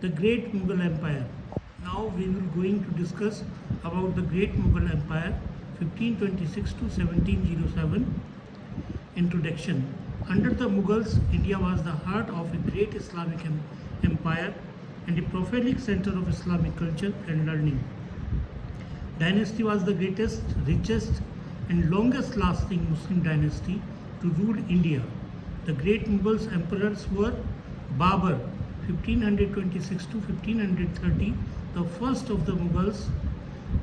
the Great Mughal Empire. Now we will going to discuss about the Great Mughal Empire 1526 to 1707. Introduction. Under the Mughals, India was the heart of a great Islamic empire and a prolific center of Islamic culture and learning. Dynasty was the greatest, richest and longest lasting Muslim dynasty to rule India. The great Mughals emperors were Babur 1526 to 1530, the first of the Mughals,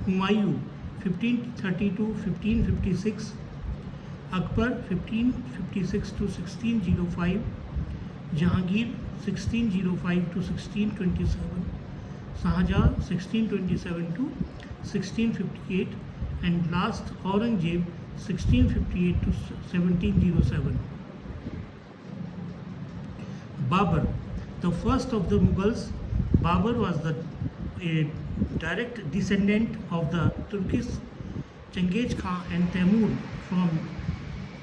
Humayun 1530 to 1556, Akbar 1556 to 1605, Jehangir 1605 to 1627, Shah Jehan 1627 to 1658, and last Aurangzeb 1658 to 1707. Babur, the first of the Mughals. Babur was a direct descendant of the Turkish Genghis Khan and Timur from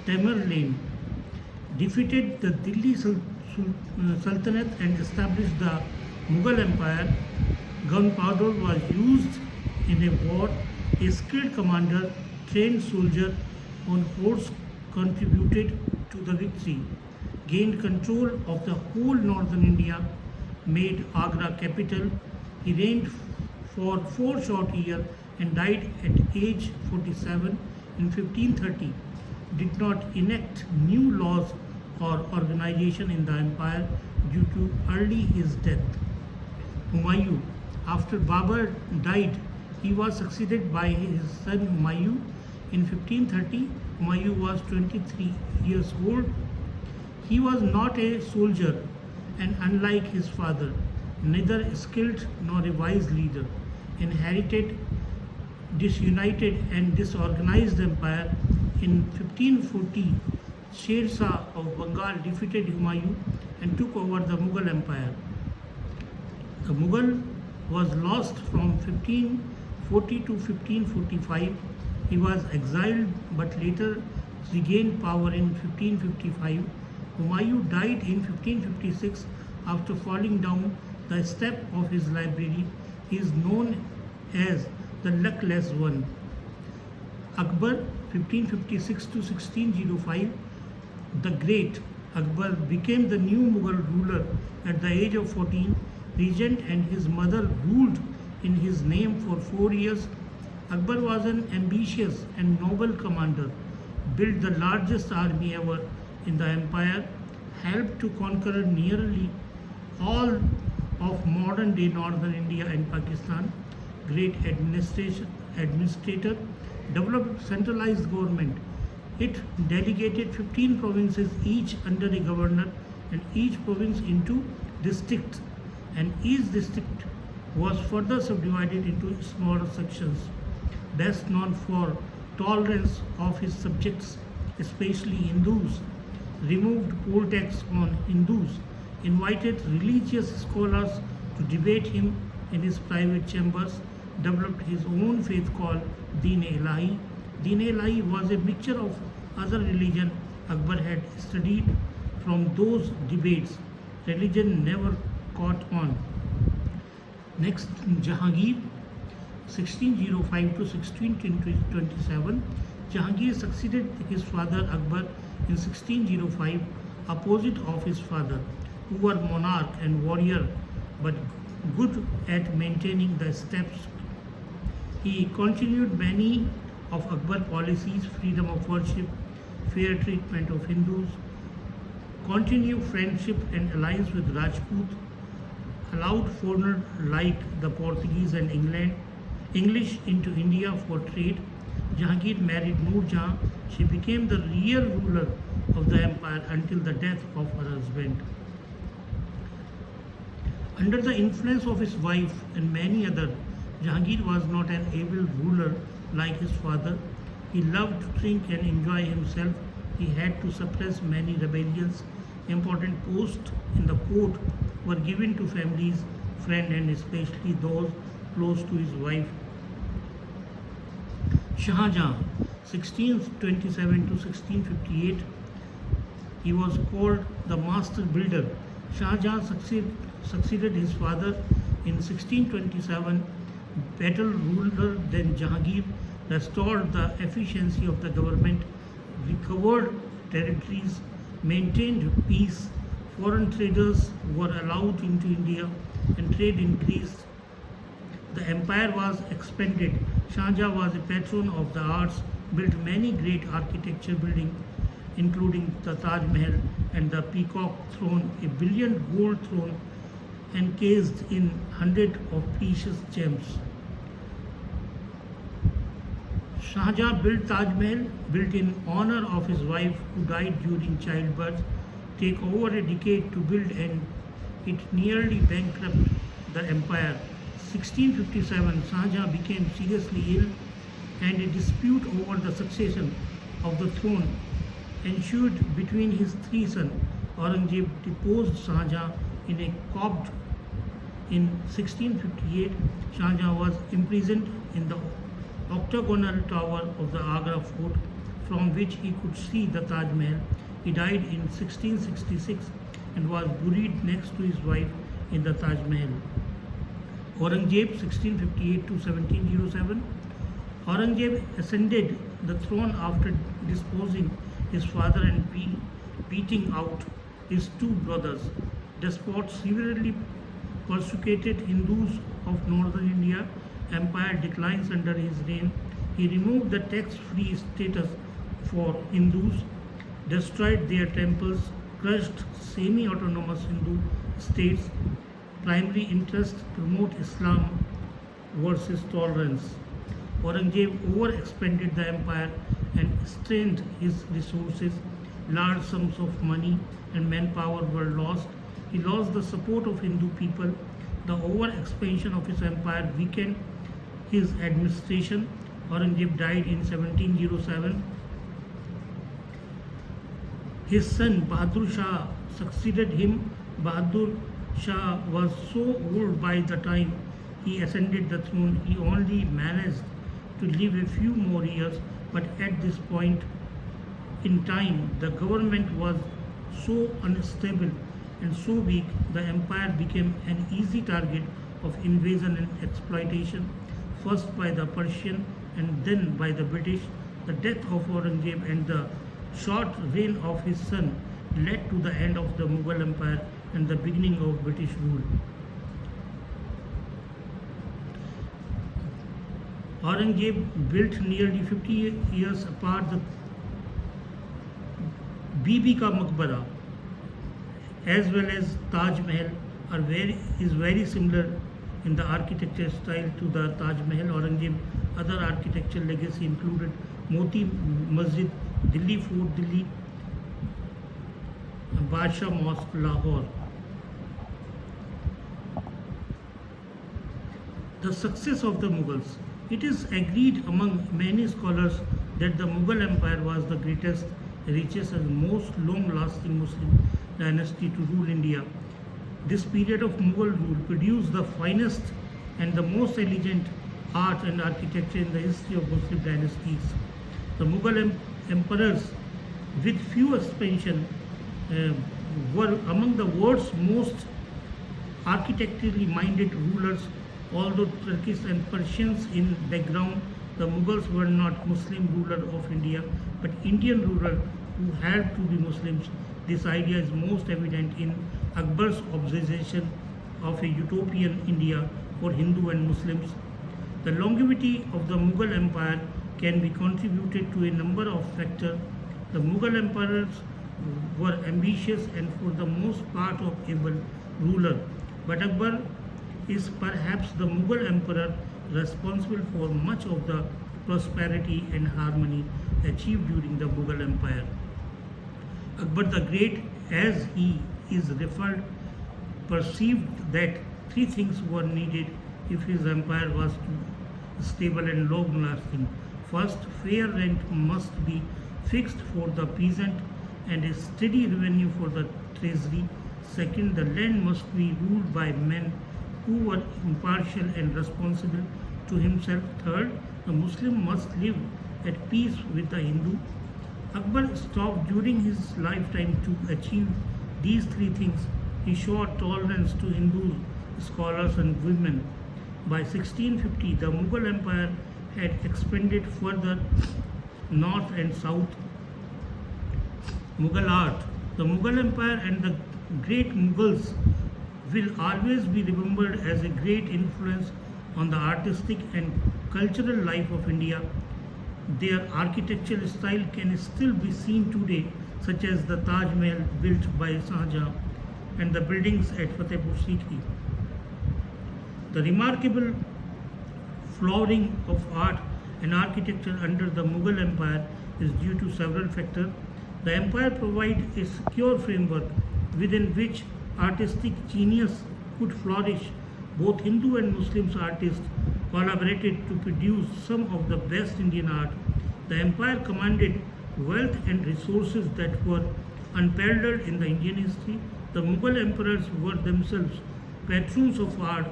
Tamerlane, defeated the Delhi Sultanate and established the Mughal Empire. Gunpowder was used in a war. A skilled commander, trained soldier on horse contributed to the victory, gained control of the whole northern India, made Agra capital. He reigned for 4 short years and died at age 47 in 1530. Did not enact new laws or organization in the empire due to early his death. Humayun. After Babur died, he was succeeded by his son Humayun. In 1530, Humayun was 23 years old. He was not a soldier and, unlike his father, neither skilled nor a wise leader. Inherited disunited and disorganized empire. In 1540, Sher Shah of Bengal defeated Humayun and took over the Mughal Empire. The Mughal was lost from 1540 to 1545. He was exiled but later regained power in 1555. Humayun died in 1556 after falling down the step of his library. He is known as the luckless one. Akbar 1556 to 1605. The great Akbar became the new Mughal ruler at the age of 14. Regent and his mother ruled in his name for 4 years. Akbar was an ambitious and noble commander, built the largest army ever in the empire, helped to conquer nearly all of modern day northern India and Pakistan, great administrator, developed centralized government. It delegated 15 provinces each under a governor and each province into districts, and each district was further subdivided into smaller sections. Best known for tolerance of his subjects, especially Hindus, removed poll tax on Hindus, invited religious scholars to debate him in his private chambers, developed his own faith called Deen-e-Ilahi. Deen-e-Ilahi was a mixture of other religion Akbar had studied. From those debates, religion never caught on. Next, Jehangir 1605 to 1627. Jehangir succeeded his father Akbar in 1605, opposite of his father, who were monarch and warrior, but good at maintaining the steps. He continued many of Akbar's policies: freedom of worship, fair treatment of Hindus, continued friendship and alliance with Rajput, allowed foreigners like the Portuguese and English into India for trade. Jehangir married Noor Jahan. She became the real ruler of the empire until the death of her husband. Under the influence of his wife and many others, Jehangir was not an able ruler like his father. He loved to drink and enjoy himself. He had to suppress many rebellions. Important posts in the court were given to families, friends, and especially those close to his wife. Shah Jehan 1627 to 1658. He was called the master builder. Shah Jehan succeeded his father in 1627. Better ruler than Jehangir, restored the efficiency of the government, recovered territories, maintained peace. Foreign traders were allowed into India and trade increased. The empire was expanded. Shah Jahan was a patron of the arts, built many great architecture buildings, including the Taj Mahal and the Peacock Throne, a brilliant gold throne encased in hundreds of precious gems. Shah Jahan built Taj Mahal, built in honor of his wife who died during childbirth, take over a decade to build and it nearly bankrupted the empire. 1657, Shah Jahan became seriously ill and a dispute over the succession of the throne ensued between his three sons. Aurangzeb deposed Shah Jahan in a coup. In 1658, Shah Jahan was imprisoned in the octagonal tower of the Agra fort from which he could see the Taj Mahal. He died in 1666 and was buried next to his wife in the Taj Mahal. Aurangzeb 1658 to 1707. Aurangzeb ascended the throne after disposing his father and beating out his two brothers. Despot severely persecuted Hindus of northern India. Empire declines under his reign. He removed the tax-free status for Hindus, destroyed their temples, crushed semi-autonomous Hindu states. Primary interest promote Islam versus tolerance. Aurangzeb overexpanded the empire and strained his resources. Large sums of money and manpower were lost. He lost the support of Hindu people. The overexpansion of his empire weakened his administration. Aurangzeb died in 1707. His son Bahadur Shah succeeded him. Bahadur Shah was so old by the time he ascended the throne, he only managed to live a few more years, but at this point in time, the government was so unstable and so weak, the empire became an easy target of invasion and exploitation, first by the Persian and then by the British. The death of Aurangzeb and the short reign of his son led to the end of the Mughal Empire and the beginning of British rule. Aurangzeb built nearly 50 years apart the Bibi Ka Maqbara as well as Taj Mahal is very similar in the architecture style to the Taj Mahal. Aurangzeb other architectural legacy included Moti Masjid, Delhi Fort, Delhi, Badshah Mosque, Lahore. The success of the Mughals. It is agreed among many scholars that the Mughal Empire was the greatest, richest and most long-lasting Muslim dynasty to rule India. This period of Mughal rule produced the finest and the most elegant art and architecture in the history of Muslim dynasties. The Mughal emperors, with few expansion, were among the world's most architecturally minded rulers. Although Turkish and Persians in background, the Mughals were not Muslim ruler of India, but Indian ruler who had to be Muslims. This idea is most evident in Akbar's observation of a utopian India for Hindu and Muslims. The longevity of the Mughal Empire can be contributed to a number of factors. The Mughal emperors were ambitious and for the most part of able ruler, but Akbar is perhaps the Mughal emperor responsible for much of the prosperity and harmony achieved during the Mughal Empire. Akbar the Great, as he is referred, perceived that three things were needed if his empire was to be stable and long-lasting. First, fair rent must be fixed for the peasant and a steady revenue for the treasury. Second, the land must be ruled by men who were impartial and responsible to himself. Third, the Muslim must live at peace with the Hindu. Akbar stopped during his lifetime to achieve these three things. He showed tolerance to Hindu scholars and women. By 1650, the Mughal Empire had expanded further north and south. Mughal art. The Mughal Empire and the great Mughals will always be remembered as a great influence on the artistic and cultural life of India. Their architectural style can still be seen today, such as the Taj Mahal built by Shah Jehan and the buildings at Fatehpur Sikri. The remarkable flowering of art and architecture under the Mughal Empire is due to several factors. The empire provided a secure framework within which artistic genius could flourish. Both Hindu and Muslim artists collaborated to produce some of the best Indian art. The empire commanded wealth and resources that were unparalleled in the Indian history. The Mughal emperors were themselves patrons of art,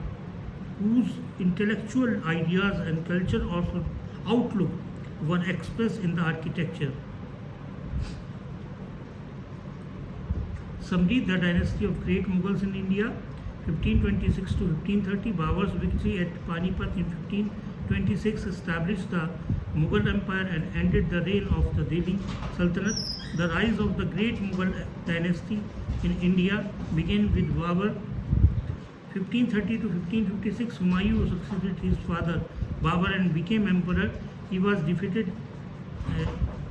whose intellectual ideas and culture outlook were expressed in the architecture. Summary: the dynasty of great Mughals in India, 1526 to 1530. Babur's victory at Panipat in 1526 established the Mughal Empire and ended the reign of the Delhi Sultanate. The rise of the great Mughal dynasty in India began with Babur. 1530 to 1556, Humayun succeeded his father Babur and became emperor. He was defeated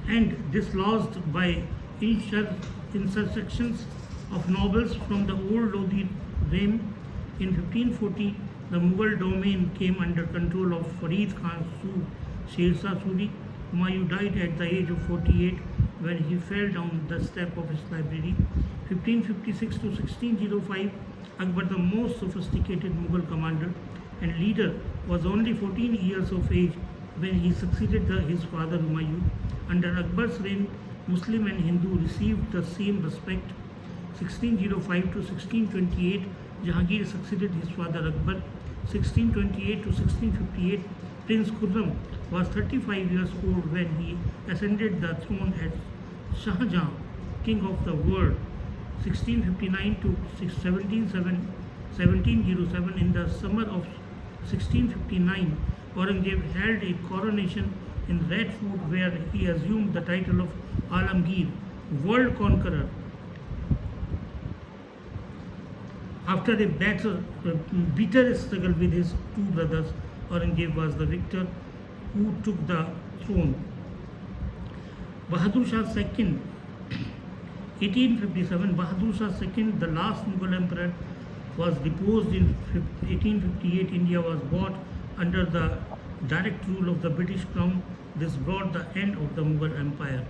and dislodged by insurrections of nobles from the old Lodi realm. In 1540, the Mughal domain came under control of Farid Khan Sher Shah Suri. Humayun died at the age of 48 when he fell down the step of his library. 1556 to 1605, Akbar, the most sophisticated Mughal commander and leader, was only 14 years of age when he succeeded his father Humayun. Under Akbar's reign, Muslim and Hindu received the same respect. 1605 to 1628, Jehangir succeeded his father Akbar. 1628 to 1658, Prince Khurram was 35 years old when he ascended the throne as Shah Jehan, king of the world. 1659 to 1707, in the summer of 1659, Aurangzeb held a coronation in Red Fort where he assumed the title of Alamgir, world conqueror. After a bitter struggle with his two brothers, Aurangzeb was the victor who took the throne. Bahadur Shah II, 1857, Bahadur Shah II, the last Mughal emperor, was deposed in 1858. India was brought under the direct rule of the British Crown. This brought the end of the Mughal Empire.